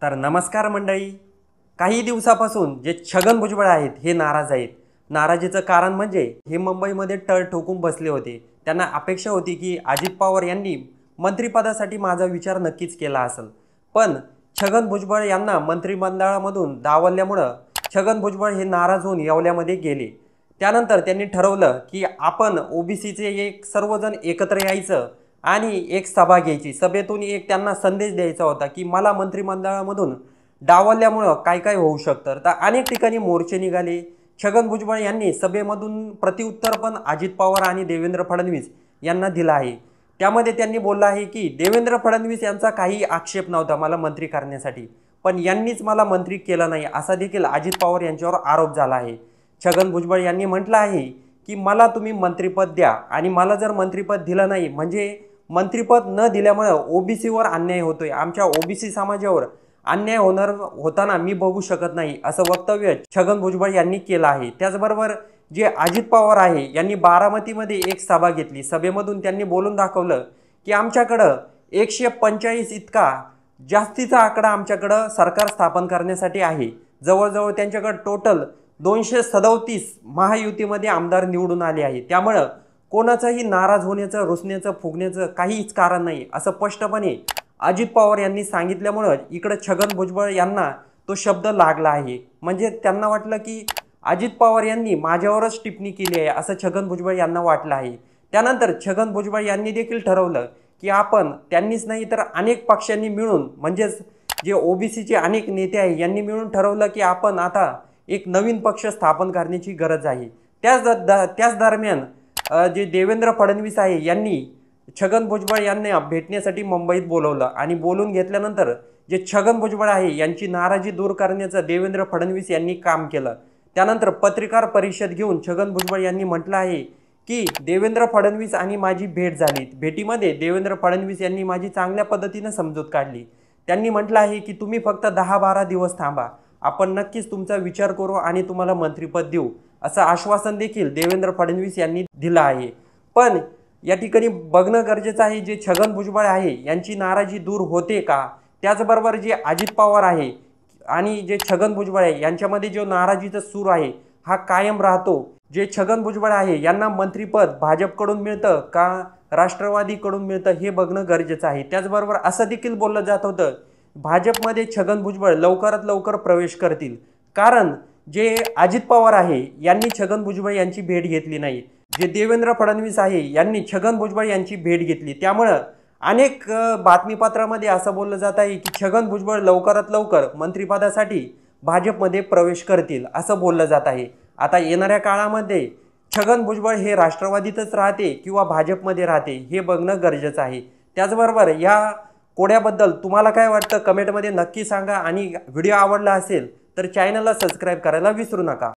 तर नमस्कार मंडळी। काही दिवसापासून जे छगन भुजबळ आहेत हे नाराज आहेत। नाराजीचं कारण म्हणजे हे मुंबईमध्ये तळ ठोकून बसले होते। त्यांना अपेक्षा होती की अजित पवार यांनी मंत्रिपदासाठी माझा विचार नक्कीच केला असेल, पण छगन भुजबळ यांना मंत्रिमंडळामधून डावलल्यामुळे छगन भुजबळ हे नाराज होऊन येवल्यामध्ये गेले। त्यानंतर त्यांनी ठरवलं की आपण ओबीसीचे एक सर्वजण एकत्र यायचं आणि एक सभा घ्यायची। सभेतून एक त्यांना संदेश द्यायचा होता की मला मंत्रिमंडळामधून डावलल्यामुळे काय काय होऊ शकतं। तर अनेक ठिकाणी मोर्चे निघाले। छगन भुजबळ यांनी सभेमधून प्रत्युत्तर पण अजित पवार आणि देवेंद्र फडणवीस यांना दिला आहे। त्यामध्ये त्यांनी बोललं आहे की देवेंद्र फडणवीस यांचा काही आक्षेप नव्हता मला मंत्री करण्यासाठी, पण यांनीच मला मंत्री केलं नाही असा देखील अजित पवार यांच्यावर आरोप झाला आहे। छगन भुजबळ यांनी म्हटलं आहे की मला तुम्ही मंत्रिपद द्या आणि मला जर मंत्रिपद दिलं नाही म्हणजे मंत्रिपद न दिल्यामुळे ओबीसीवर अन्याय होतोय, आमच्या ओबीसी समाजावर अन्याय होताना मी बघू शकत नाही असं वक्तव्य छगन भुजबळ यांनी केलं आहे। त्याचबरोबर जे अजित पवार आहे यांनी बारामतीमध्ये एक सभा घेतली। सभेमधून त्यांनी बोलून दाखवलं की आमच्याकडं 145 इतका जास्तीचा आकडा आमच्याकडं सरकार स्थापन करण्यासाठी आहे। जवळजवळ त्यांच्याकडे टोटल 237 महायुतीमध्ये आमदार निवडून आले आहेत। त्यामुळे कोणाचंही नाराज होण्याचं, रुसण्याचं, फुगण्याचं काहीच कारण नाही असं स्पष्टपणे अजित पवार यांनी सांगितल्यामुळे इकडे छगन भुजबळ यांना तो शब्द लागला आहे। म्हणजे त्यांना वाटलं की अजित पवार यांनी माझ्यावरच टिप्पणी केली आहे असं छगन भुजबळ यांना वाटलं आहे। त्यानंतर छगन भुजबळ यांनी देखील ठरवलं की आपण त्यांनीच नाही तर अनेक पक्षांनी मिळून म्हणजेच जे ओबीसीचे अनेक नेते आहे यांनी मिळून ठरवलं की आपण आता एक नवीन पक्ष स्थापन करण्याची गरज आहे। त्याच दरम्यान जे देवेंद्र फडणवीस आहे यांनी छगन भुजबळ यांना भेटण्यासाठी मुंबईत बोलवलं आणि बोलून घेतल्यानंतर जे छगन भुजबळ आहे यांची नाराजी दूर करण्याचं देवेंद्र फडणवीस यांनी काम केलं। त्यानंतर पत्रकार परिषद घेऊन छगन भुजबळ यांनी म्हटलं आहे की देवेंद्र फडणवीस आणि माझी भेट झाली। भेटीमध्ये देवेंद्र फडणवीस यांनी माझी चांगल्या पद्धतीने समजूत काढली। त्यांनी म्हटलं आहे की तुम्ही फक्त 10-12 दिवस थांबा, आपण नक्कीच तुमचा विचार करू आणि तुम्हाला मंत्रिपद देऊ असं आश्वासन देखील देवेंद्र फडणवीस यांनी दिलं आहे। पण या ठिकाणी बघणं गरजेचं आहे जे छगन भुजबळ आहे यांची नाराजी दूर होते का, त्याचबरोबर जे अजित पवार आहे आणि जे छगन भुजबळ आहे यांच्यामध्ये जो नाराजीचा सूर आहे हा कायम राहतो। जे छगन भुजबळ आहे यांना मंत्रिपद भाजपकडून मिळतं का राष्ट्रवादीकडून मिळतं हे बघणं गरजेचं आहे। त्याचबरोबर असं देखील बोललं जात होतं भाजपमध्ये छगन भुजबळ लवकरात लवकर प्रवेश करतील, कारण जे अजित पवार आहे यांनी छगन भुजबळ यांची भेट घेतली नाही, जे देवेंद्र फडणवीस आहे यांनी छगन भुजबळ यांची भेट घेतली। त्यामुळे अनेक बातमीपत्रामध्ये असं बोललं जात आहे की छगन भुजबळ लवकरात लवकर मंत्रिपदासाठी भाजपमध्ये प्रवेश करतील असं बोललं जात आहे। आता येणाऱ्या काळामध्ये छगन भुजबळ हे राष्ट्रवादीतच राहते किंवा भाजपमध्ये राहते हे बघणं गरजेचं आहे। त्याचबरोबर या कोड्याबद्दल तुम्हाला काय वाटतं कमेंटमध्ये नक्की सांगा आणि व्हिडिओ आवडला असेल तर चॅनलला सबस्क्राईब करायला विसरू नका।